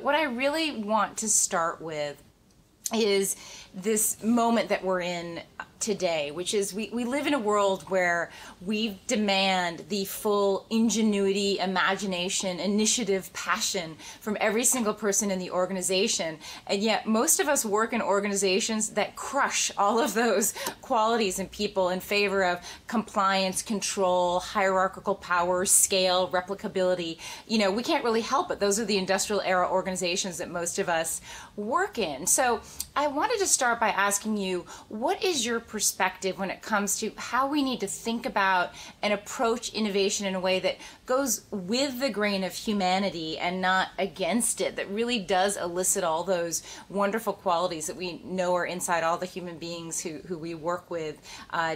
what I really want to start with is this moment that we're in today, which is we live in a world where we demand the full ingenuity, imagination, initiative, passion from every single person in the organization. And yet most of us work in organizations that crush all of those qualities in people in favor of compliance, control, hierarchical power, scale, replicability. You know, we can't really help it. Those are the industrial era organizations that most of us work in. So I wanted to start by asking you, what is your perspective when it comes to how we need to think about and approach innovation in a way that goes with the grain of humanity and not against it, that really does elicit all those wonderful qualities that we know are inside all the human beings who we work with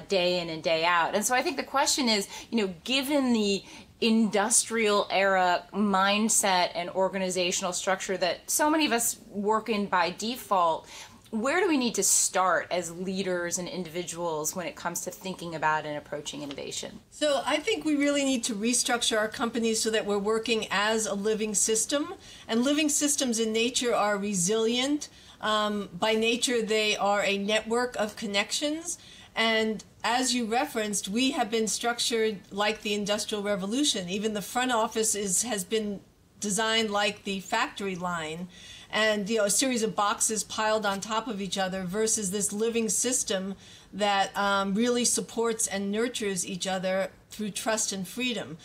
day in and day out. And so I think the question is, you know, given the industrial era mindset and organizational structure that so many of us work in by default, where do we need to start as leaders and individuals when it comes to thinking about and approaching innovation? So I think we really need to restructure our companies so that we're working as a living system. And living systems in nature are resilient. By nature, they are a network of connections. And as you referenced, we have been structured like the Industrial Revolution. Even the front office has been designed like the factory line. And, you know, a series of boxes piled on top of each other versus this living system that really supports and nurtures each other through trust and freedom.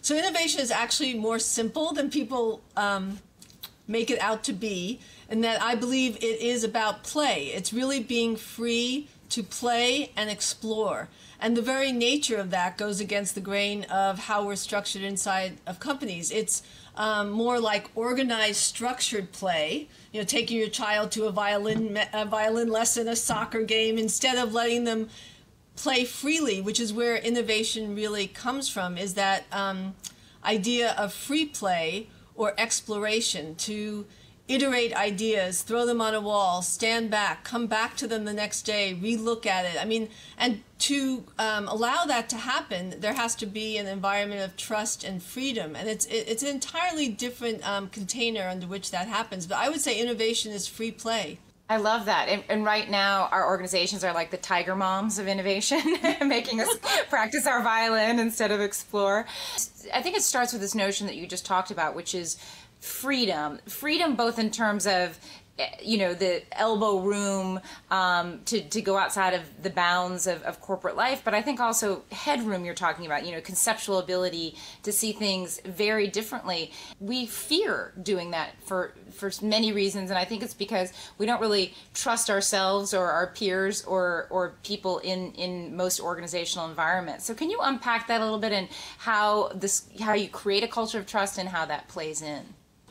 So innovation is actually more simple than people make it out to be, in that I believe it is about play. It's really being free to play and explore. And the very nature of that goes against the grain of how we're structured inside of companies. It's more like organized, structured play, you know, taking your child to a violin lesson, a soccer game, instead of letting them play freely, which is where innovation really comes from, is that idea of free play or exploration, to iterate ideas, throw them on a wall, stand back, come back to them the next day, re-look at it. I mean, and to allow that to happen, there has to be an environment of trust and freedom. And it's an entirely different container under which that happens. But I would say innovation is free play. I love that. And right now, our organizations are like the tiger moms of innovation, making us practice our violin instead of explore. I think it starts with this notion that you just talked about, which is freedom. Freedom both in terms of, you know, the elbow room to go outside of the bounds of corporate life, but I think also headroom you're talking about, you know, conceptual ability to see things very differently. We fear doing that for many reasons, and I think it's because we don't really trust ourselves or our peers or people in most organizational environments. So can you unpack that a little bit, and how you create a culture of trust and how that plays in?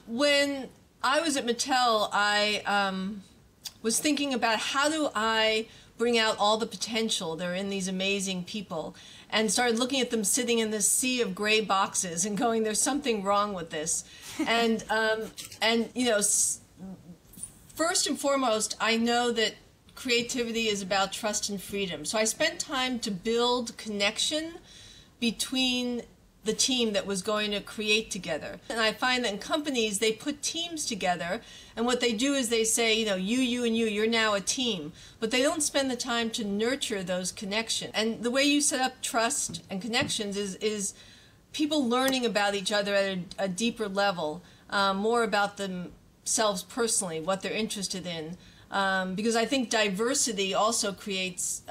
When I was at Mattel, I was thinking about how do I bring out all the potential there in these amazing people, and started looking at them sitting in this sea of gray boxes and going, there's something wrong with this. And you know, first and foremost, I know that creativity is about trust and freedom. So I spent time to build connection between the team that was going to create together. And I find that in companies, they put teams together, and what they do is they say, you know, you, and you're now a team. But they don't spend the time to nurture those connections. And the way you set up trust and connections is people learning about each other at a deeper level, more about themselves personally, what they're interested in. Because I think diversity also creates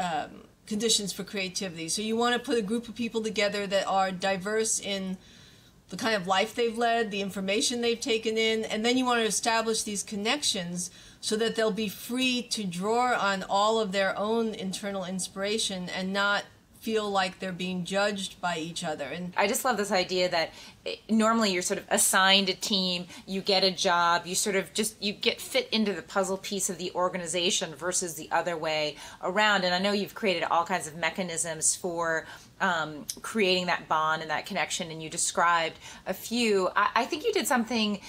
conditions for creativity. So you want to put a group of people together that are diverse in the kind of life they've led, the information they've taken in, and then you want to establish these connections so that they'll be free to draw on all of their own internal inspiration and not feel like they're being judged by each other. And I just love this idea that normally you're sort of assigned a team, you get a job, you sort of you get fit into the puzzle piece of the organization versus the other way around. And I know you've created all kinds of mechanisms for creating that bond and that connection, and you described a few. I think you did something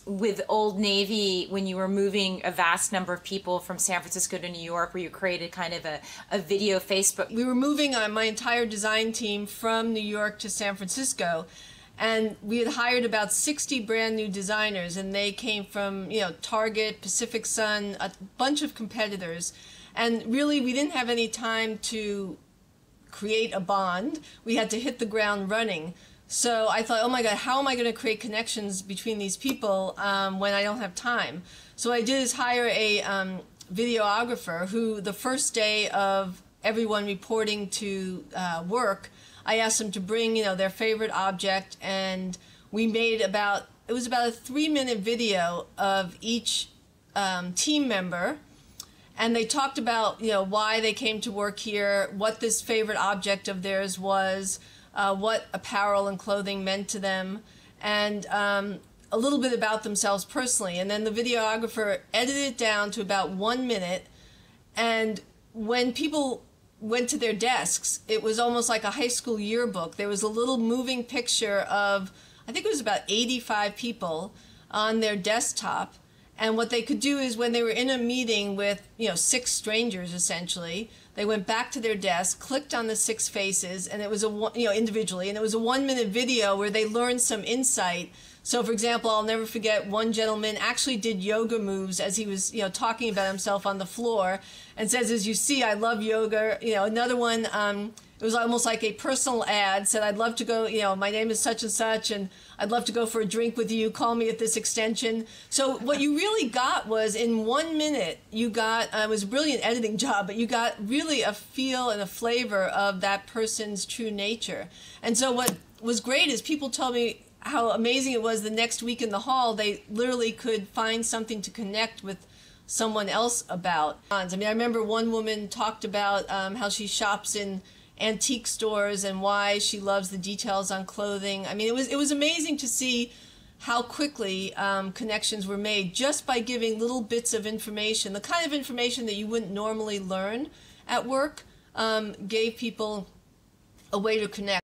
with Old Navy when you were moving a vast number of people from San Francisco to New York, where you created kind of a video Facebook. We were moving my entire design team from New York to San Francisco, And we had hired about 60 brand new designers, and they came from, Target, Pacific Sun, a bunch of competitors. And really, we didn't have any time to create a bond. We had to hit the ground running. So I thought, oh my God, how am I going to create connections between these people when I don't have time? So what I did is hire a videographer who, the first day of everyone reporting to work, I asked them to bring, their favorite object, and we made it was about a 3-minute video of each team member. And they talked about, why they came to work here, what this favorite object of theirs was, what apparel and clothing meant to them, and a little bit about themselves personally. And then the videographer edited it down to about 1 minute. And when people went to their desks, it was almost like a high school yearbook. There was a little moving picture of, I think it was about 85 people on their desktop. And what they could do is when they were in a meeting with, 6 strangers, essentially, they went back to their desk, clicked on the 6 faces, and it was individually, and it was a 1-minute video where they learned some insight. So, for example, I'll never forget one gentleman actually did yoga moves as he was, talking about himself on the floor, and says, "As you see, I love yoga." Another one, it was almost like a personal ad, said, "I'd love to go, my name is such and such, and I'd love to go for a drink with you. Call me at this extension." So what you really got was, in 1 minute, you got, it was a brilliant editing job, but you got really a feel and a flavor of that person's true nature. And so what was great is people told me how amazing it was the next week in the hall. They literally could find something to connect with someone else about. I remember one woman talked about how she shops in antique stores and why she loves the details on clothing. It was amazing to see how quickly connections were made just by giving little bits of information, the kind of information that you wouldn't normally learn at work, gave people a way to connect.